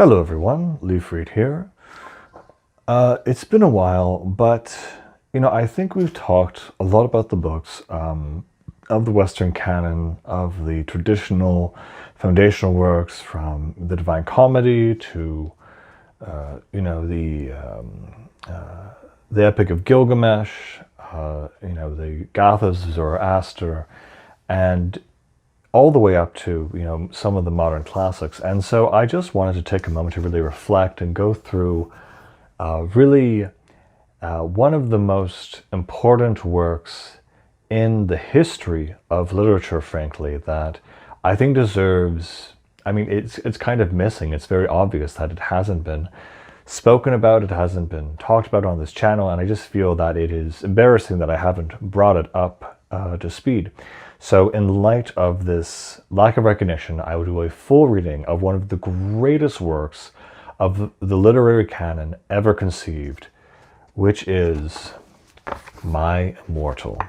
Hello everyone, Leaf Reed here. It's been a while, but I think we've talked a lot about the books of the Western canon, of the traditional foundational works from the Divine Comedy to the Epic of Gilgamesh, the Gathas of Zoroaster, and all the way up to some of the modern classics. And so I just wanted to take a moment to really reflect and go through really one of the most important works in the history of literature, frankly, that I think deserves, it's kind of missing. It's very obvious that it hasn't been spoken about, it hasn't been talked about on this channel, and I just feel that it is embarrassing that I haven't brought it up to speed. So in light of this lack of recognition, I will do a full reading of one of the greatest works of the literary canon ever conceived, which is My Immortal.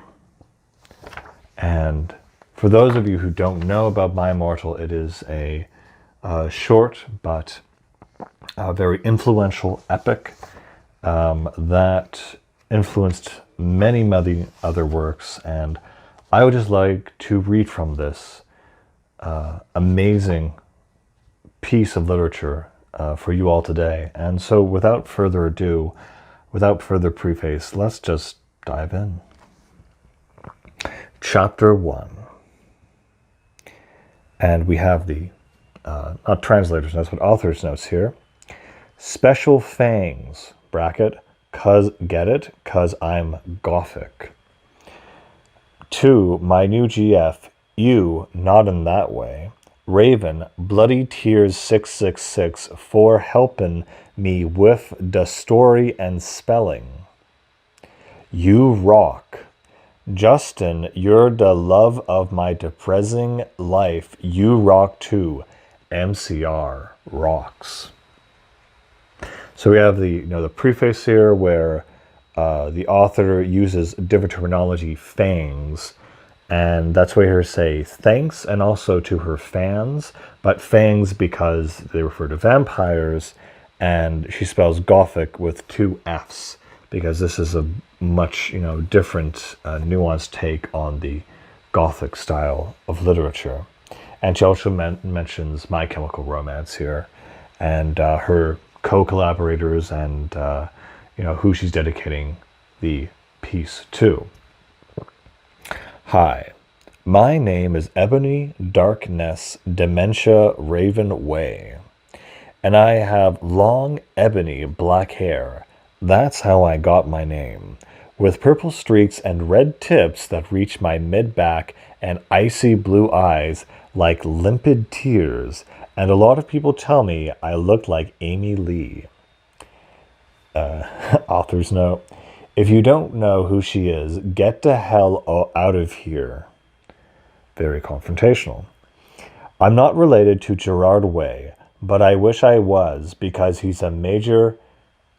And for those of you who don't know about My Immortal, it is a short but very influential epic that influenced many, many other works, and I would just like to read from this amazing piece of literature for you all today. And so without further ado, without further preface, let's just dive in. Chapter 1. And we have the, not translator's notes, but author's notes here. Special fangs, bracket, get it? 'Cause I'm Gothic. To my new GF, you, not in that way. Raven, bloody tears 666 for helping me with the story and spelling. You rock. Justin, you're the love of my depressing life. You rock too. MCR rocks. So we have the preface here where the author uses different terminology, fangs, and that's why her say thanks, and also to her fans, but fangs because they refer to vampires, and she spells Gothic with 2 F's because this is a much different, nuanced take on the Gothic style of literature. And she also mentions My Chemical Romance here, and her co-collaborators, and who she's dedicating the piece to. Hi, my name is Ebony Darkness Dementia Raven Way, and I have long ebony black hair. That's how I got my name, with purple streaks and red tips that reach my mid-back and icy blue eyes like limpid tears, and a lot of people tell me I look like Amy Lee. Author's note. If you don't know who she is, get the hell out of here. Very confrontational. I'm not related to Gerard Way, but I wish I was because he's a major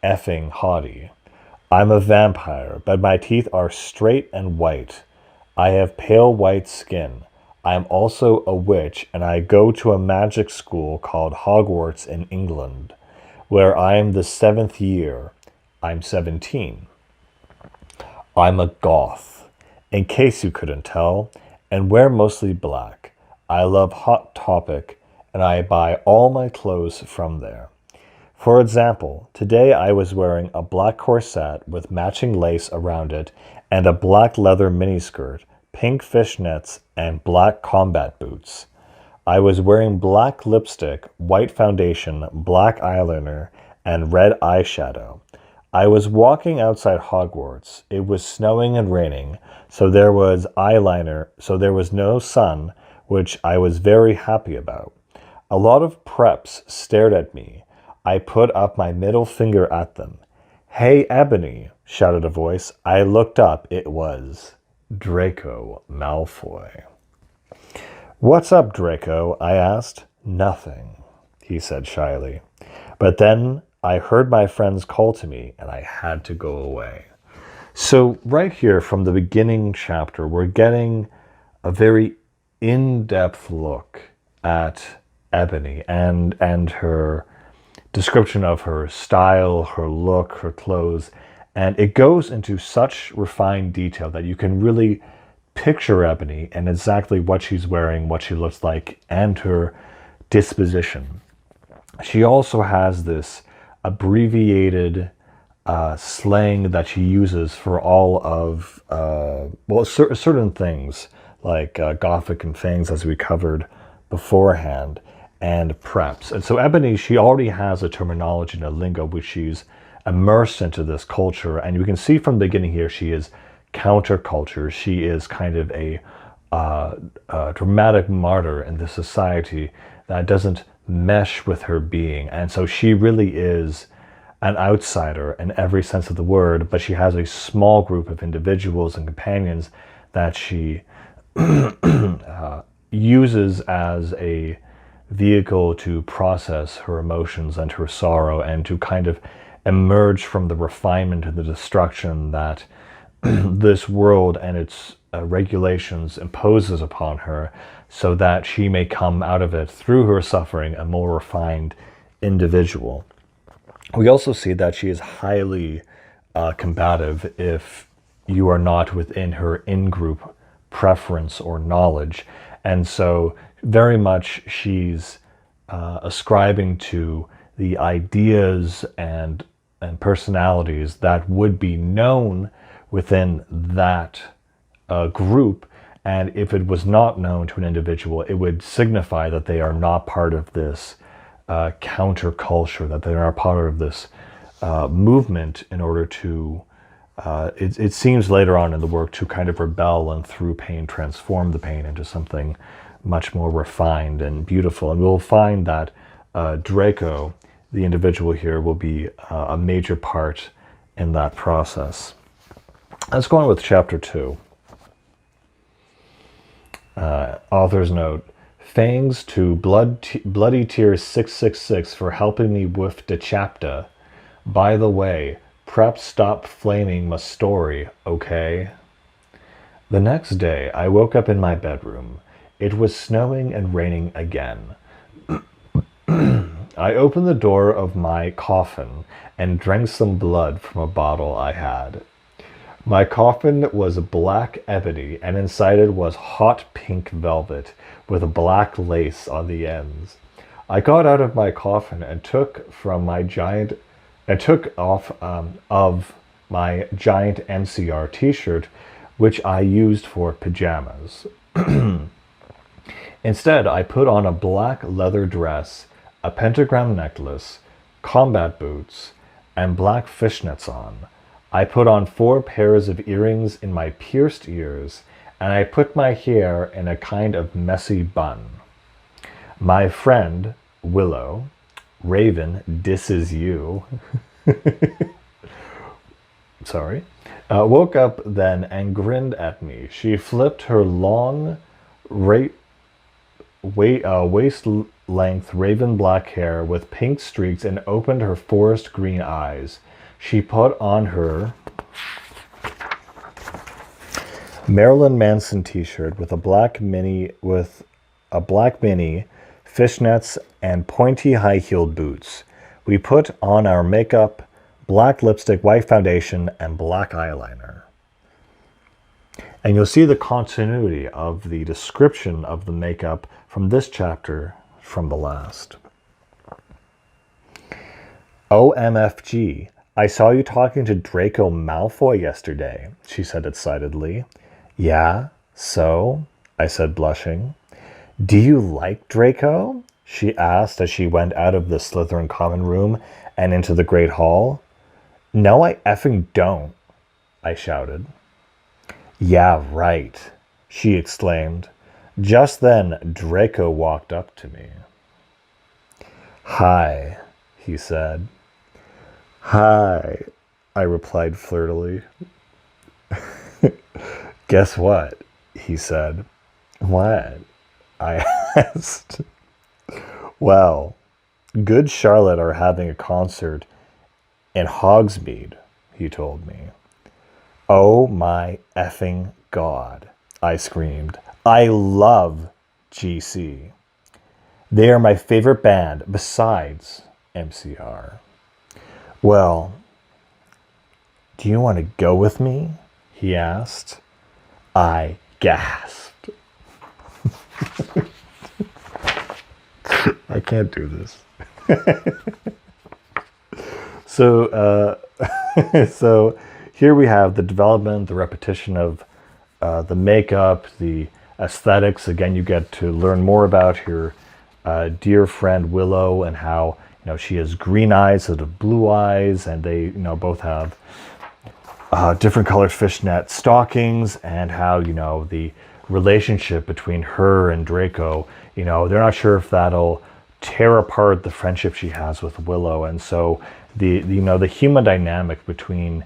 effing hottie. I'm a vampire, but my teeth are straight and white. I have pale white skin. I'm also a witch, and I go to a magic school called Hogwarts in England, where I am the 7th year. I'm 17. I'm a goth, in case you couldn't tell, and wear mostly black. I love Hot Topic, and I buy all my clothes from there. For example, today I was wearing a black corset with matching lace around it and a black leather miniskirt, pink fishnets, and black combat boots. I was wearing black lipstick, white foundation, black eyeliner, and red eyeshadow. I was walking outside Hogwarts. It was snowing and raining, so there was no sun, which I was very happy about. A lot of preps stared at me. I put up my middle finger at them. Hey, Ebony, shouted a voice. I looked up. It was Draco Malfoy. What's up, Draco? I asked. Nothing, he said shyly. But then I heard my friends call to me, and I had to go away. So right here from the beginning chapter, we're getting a very in-depth look at Ebony and her description of her style, her look, her clothes, and it goes into such refined detail that you can really picture Ebony and exactly what she's wearing, what she looks like, and her disposition. She also has this abbreviated slang that she uses for all of certain things like Gothic and things, as we covered beforehand, and preps. And so Ebony, she already has a terminology and a lingo which she's immersed into this culture, and you can see from the beginning here she is counterculture. She is kind of a dramatic martyr in this society that doesn't mesh with her being, and so she really is an outsider in every sense of the word, but she has a small group of individuals and companions that she uses as a vehicle to process her emotions and her sorrow and to kind of emerge from the refinement and the destruction that this world and its regulations imposes upon her, so that she may come out of it through her suffering a more refined individual. We also see that she is highly combative if you are not within her in-group preference or knowledge. And so very much she's ascribing to the ideas and personalities that would be known within that group. And if it was not known to an individual, it would signify that they are not part of this counterculture, that they are part of this movement in order to, it seems later on in the work, to kind of rebel and through pain transform the pain into something much more refined and beautiful. And we'll find that Draco, the individual here, will be a major part in that process. Let's go on with chapter 2. Author's note: Thanks to Bloody Tears 666 for helping me with the chapter. By the way, prep stop flaming my story, okay? The next day, I woke up in my bedroom. It was snowing and raining again. I opened the door of my coffin and drank some blood from a bottle I had. My coffin was black ebony, and inside it was hot pink velvet with black lace on the ends. I got out of my coffin and took off of my giant MCR t-shirt, which I used for pajamas. Instead, I put on a black leather dress, a pentagram necklace, combat boots, and black fishnets on. I put on 4 pairs of earrings in my pierced ears, and I put my hair in a kind of messy bun. My friend, Willow, Raven, disses you, sorry, woke up then and grinned at me. She flipped her long, waist-length raven black hair with pink streaks and opened her forest green eyes. She put on her Marilyn Manson t-shirt with a black mini, fishnets, and pointy high-heeled boots. We put on our makeup, black lipstick, white foundation, and black eyeliner. And you'll see the continuity of the description of the makeup from this chapter from the last. OMFG, I saw you talking to Draco Malfoy yesterday, she said excitedly. Yeah, so? I said, blushing. Do you like Draco? She asked as she went out of the Slytherin common room and into the Great Hall. No, I effing don't, I shouted. Yeah, right, she exclaimed. Just then, Draco walked up to me. Hi, he said. Hi, I replied flirtily. Guess what? He said. What? I asked. Well, Good Charlotte are having a concert in Hogsmeade, he told me. Oh my effing God, I screamed. I love GC. They are my favorite band. Besides, MCR. Well, do you want to go with me? He asked. I gasped. I can't do this. So here we have the development, the repetition of the makeup, the aesthetics. Again, you get to learn more about your dear friend Willow and how she has green eyes instead of blue eyes, and they both have different colored fishnet stockings, and how the relationship between her and Draco. They're not sure if that'll tear apart the friendship she has with Willow, and so the human dynamic between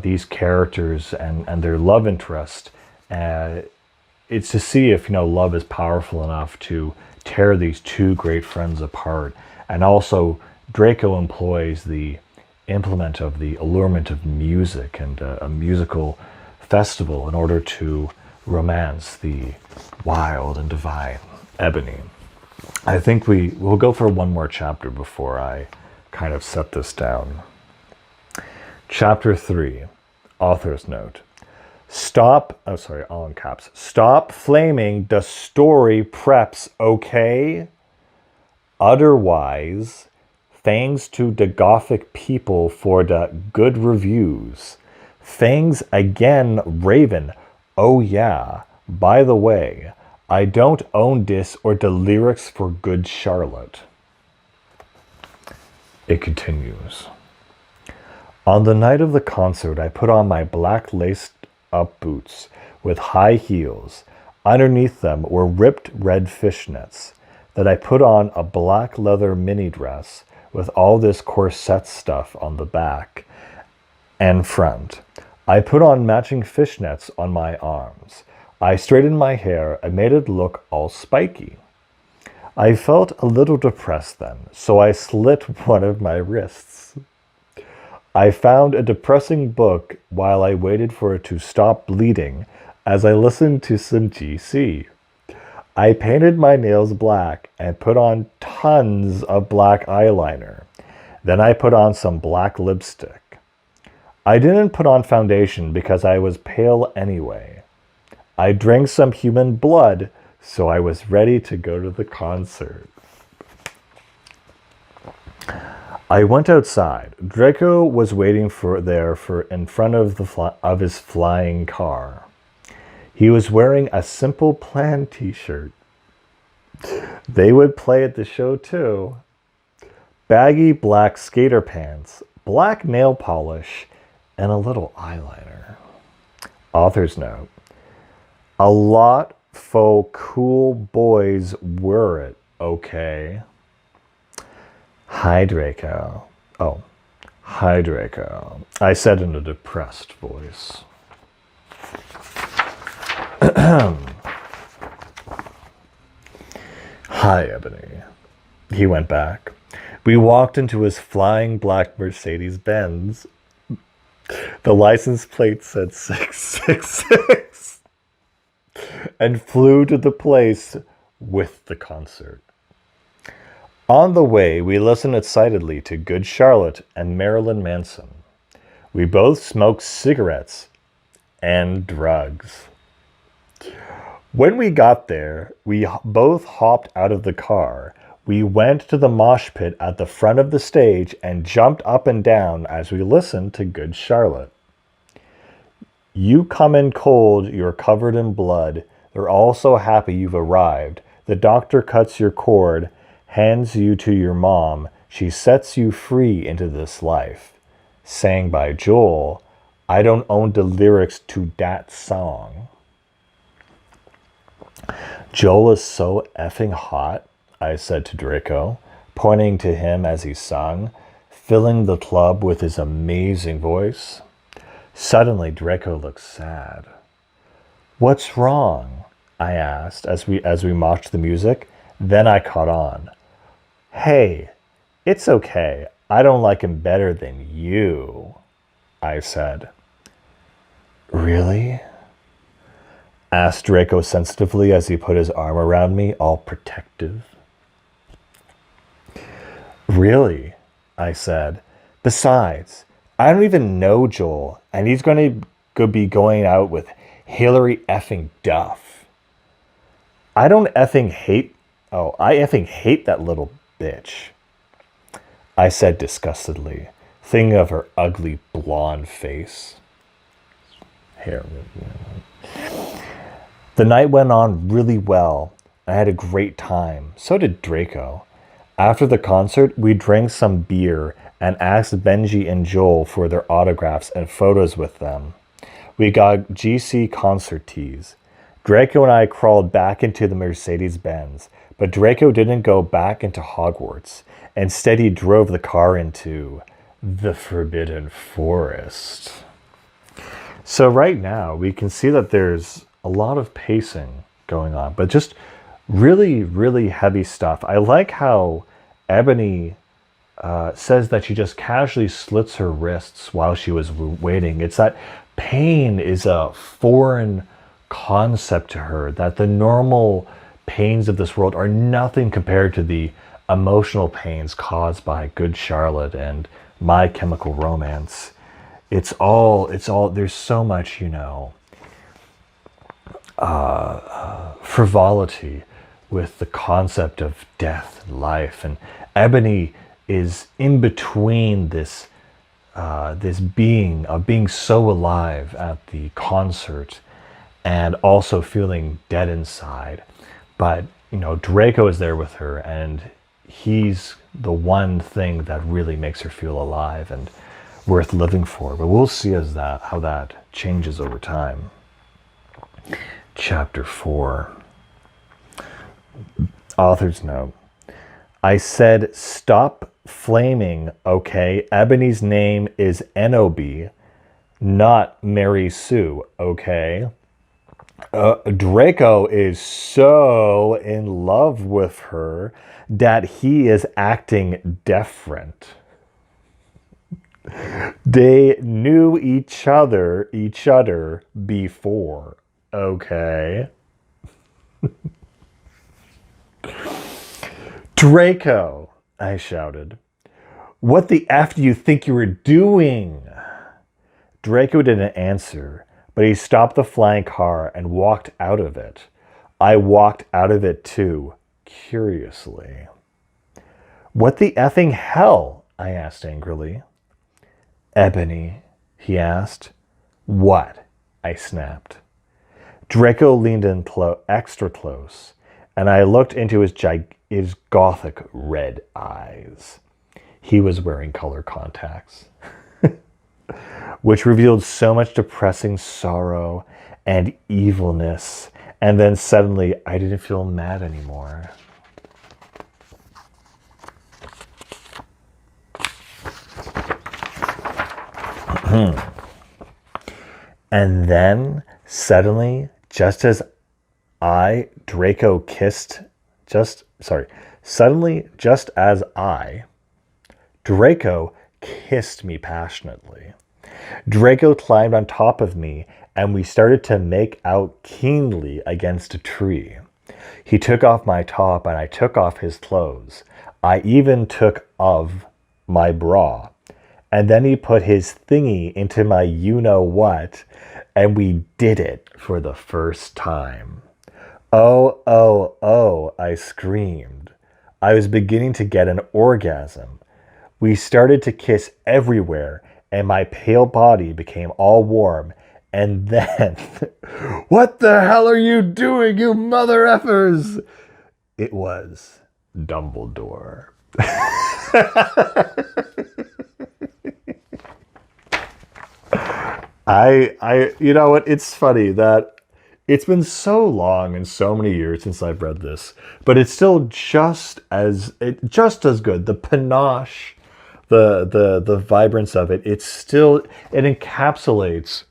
these characters and their love interest. It's to see if love is powerful enough to tear these two great friends apart. And also Draco employs the implement of the allurement of music and a musical festival in order to romance the wild and divine Ebony. I think we'll go for one more chapter before I kind of set this down. Chapter 3, author's note. All in caps. Stop flaming the story preps, okay? Otherwise, thanks to the Gothic people for the good reviews. Thanks again, Raven. Oh yeah, by the way, I don't own this or the lyrics for Good Charlotte. It continues. On the night of the concert, I put on my black laced-up boots with high heels. Underneath them were ripped red fishnets. Then I put on a black leather mini dress with all this corset stuff on the back and front. I put on matching fishnets on my arms. I straightened my hair and made it look all spiky. I felt a little depressed then, so I slit one of my wrists. I found a depressing book while I waited for it to stop bleeding as I listened to some GC. I painted my nails black and put on tons of black eyeliner. Then I put on some black lipstick. I didn't put on foundation because I was pale anyway. I drank some human blood, so I was ready to go to the concert. I went outside. Draco was waiting in front of his flying car. He was wearing a Simple Plan t-shirt. They would play at the show too. Baggy black skater pants, black nail polish, and a little eyeliner. Author's note. A lot faux cool boys were it, okay? Hi, Draco. Oh, hi, Draco. I said in a depressed voice. Hi, Ebony. He went back. We walked into his flying black Mercedes-Benz. The license plate said 666 and flew to the place with the concert. On the way, we listened excitedly to Good Charlotte and Marilyn Manson. We both smoked cigarettes and drugs. When we got there, we both hopped out of the car. We went to the mosh pit at the front of the stage and jumped up and down as we listened to Good Charlotte. You come in cold, you're covered in blood. They're all so happy you've arrived. The doctor cuts your cord, hands you to your mom. She sets you free into this life. Sang by Joel. I don't own the lyrics to that song. Joel is so effing hot, I said to Draco, pointing to him as he sung, filling the club with his amazing voice. Suddenly, Draco looked sad. What's wrong? I asked as we mocked the music. Then I caught on. Hey, it's okay. I don't like him better than you, I said. Really? Asked Draco sensitively as he put his arm around me, all protective. Really? I said. Besides, I don't even know Joel, and he's going to be going out with Hillary effing Duff. I don't effing hate. Oh, I effing hate that little bitch, I said disgustedly, thinking of her ugly blonde face. Hair. The night went on really well. I had a great time. So did Draco. After the concert, we drank some beer and asked Benji and Joel for their autographs and photos with them. We got GC concert tees. Draco and I crawled back into the Mercedes Benz, but Draco didn't go back into Hogwarts. Instead, he drove the car into the Forbidden Forest. So right now, we can see that there's a lot of pacing going on, but just really, really heavy stuff. I like how Ebony says that she just casually slits her wrists while she was waiting. It's that pain is a foreign concept to her, that the normal pains of this world are nothing compared to the emotional pains caused by Good Charlotte and My Chemical Romance. It's all, there's so much, frivolity with the concept of death and life. And Ebony is in between this being of being so alive at the concert and also feeling dead inside. But, Draco is there with her, and he's the one thing that really makes her feel alive and worth living for. But we'll see how that changes over time. Chapter 4. Author's note. I said, stop flaming, okay? Ebony's name is Enobi, not Mary Sue, okay? Draco is so in love with her that he is acting different. They knew each other before, okay? Draco, I shouted. What the F do you think you were doing? Draco didn't answer, but he stopped the flying car and walked out of it. I walked out of it too, curiously. What the effing hell? I asked angrily. Ebony, he asked. What? I snapped. Draco leaned in extra close, and I looked into his gothic red eyes. He was wearing color contacts, which revealed so much depressing sorrow and evilness. And then suddenly, I didn't feel mad anymore. And then suddenly, Draco kissed me passionately. Draco climbed on top of me, and we started to make out keenly against a tree. He took off my top, and I took off his clothes. I even took off my bra. And then he put his thingy into my you-know-what, and we did it for the first time. Oh, oh, oh, I screamed. I was beginning to get an orgasm. We started to kiss everywhere, and my pale body became all warm. And then, what the hell are you doing, you mother effers? It was Dumbledore. You know what? It's funny that it's been so long and so many years since I've read this, but it's still just as good. The panache, the vibrance of it. It encapsulates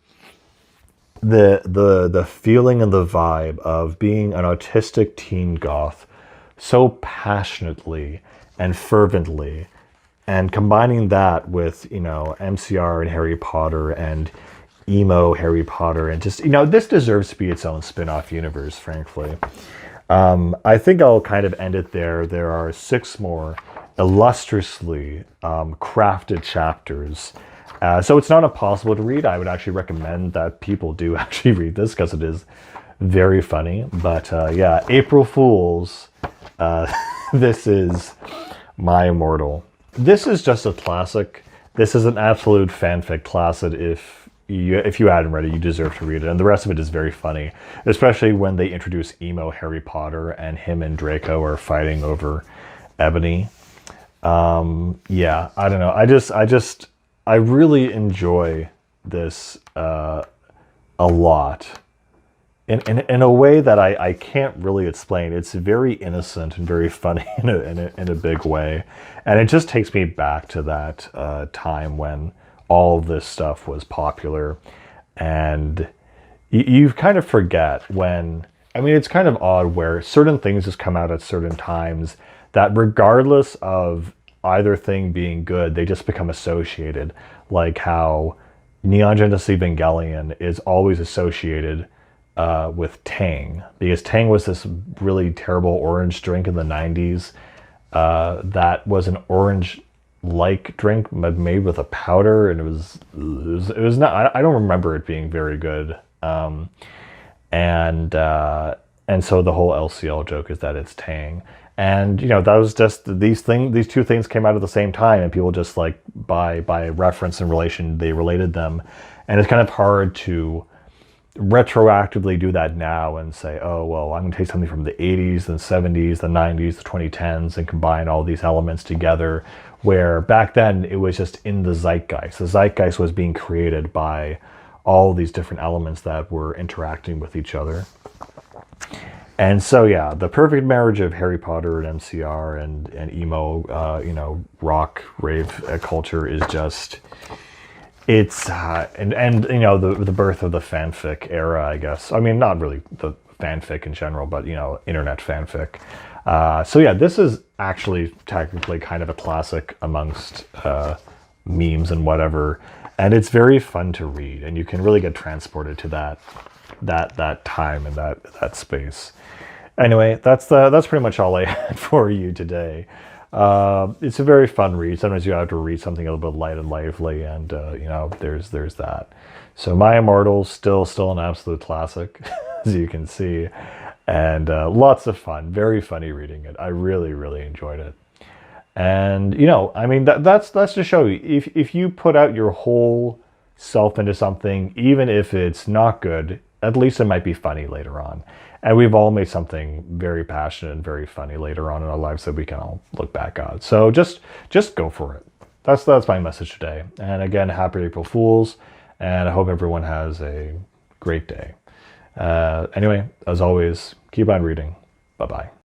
the feeling and the vibe of being an autistic teen goth so passionately and fervently, and combining that with MCR and Harry Potter and emo Harry Potter, and just this deserves to be its own spin-off universe, frankly. I think I'll kind of end it there. There are 6 more illustriously crafted chapters. So it's not impossible to read. I would actually recommend that people do actually read this because it is very funny. But yeah, April Fools. This is My Immortal. This is just a classic. This is an absolute fanfic classic. If you hadn't read it, you deserve to read it. And the rest of it is very funny, especially when they introduce emo Harry Potter and him and Draco are fighting over Ebony. Yeah, I don't know. I really enjoy this a lot. In a way that I can't really explain. It's very innocent and very funny in a big way. And it just takes me back to that time when all of this stuff was popular. And you kind of forget when, I mean, it's kind of odd where certain things just come out at certain times that regardless of either thing being good, they just become associated. Like how Neon Genesis Evangelion is always associated with Tang, because Tang was this really terrible orange drink in the 90s that was an orange-like drink made with a powder, and it was not. I don't remember it being very good. And so the whole LCL joke is that it's Tang. And that was just these two things came out at the same time, and people just like by reference and relation they related them, and it's kind of hard to retroactively do that now and say, oh well, I'm going to take something from the 80s, the 70s, the 90s, the 2010s, and combine all these elements together, where back then it was just in the zeitgeist. The zeitgeist was being created by all these different elements that were interacting with each other. And so yeah, the perfect marriage of Harry Potter and MCR and emo rock rave culture is just, it's and the birth of the fanfic era, I guess. I mean, not really the fanfic in general, but internet fanfic. So yeah, this is actually technically kind of a classic amongst memes and whatever, and it's very fun to read, and you can really get transported to that time and that space. Anyway, that's pretty much all I had for you today. It's a very fun read. Sometimes you have to read something a little bit light and lively, and there's that. So My Immortal's still an absolute classic, as you can see, and lots of fun. Very funny reading it. I really enjoyed it. And I mean that's to show you, if you put out your whole self into something, even if it's not good, at least it might be funny later on. And we've all made something very passionate and very funny later on in our lives that we can all look back on. So just go for it. That's my message today. And again, happy April Fools, and I hope everyone has a great day. Anyway, as always, keep on reading. Bye-bye.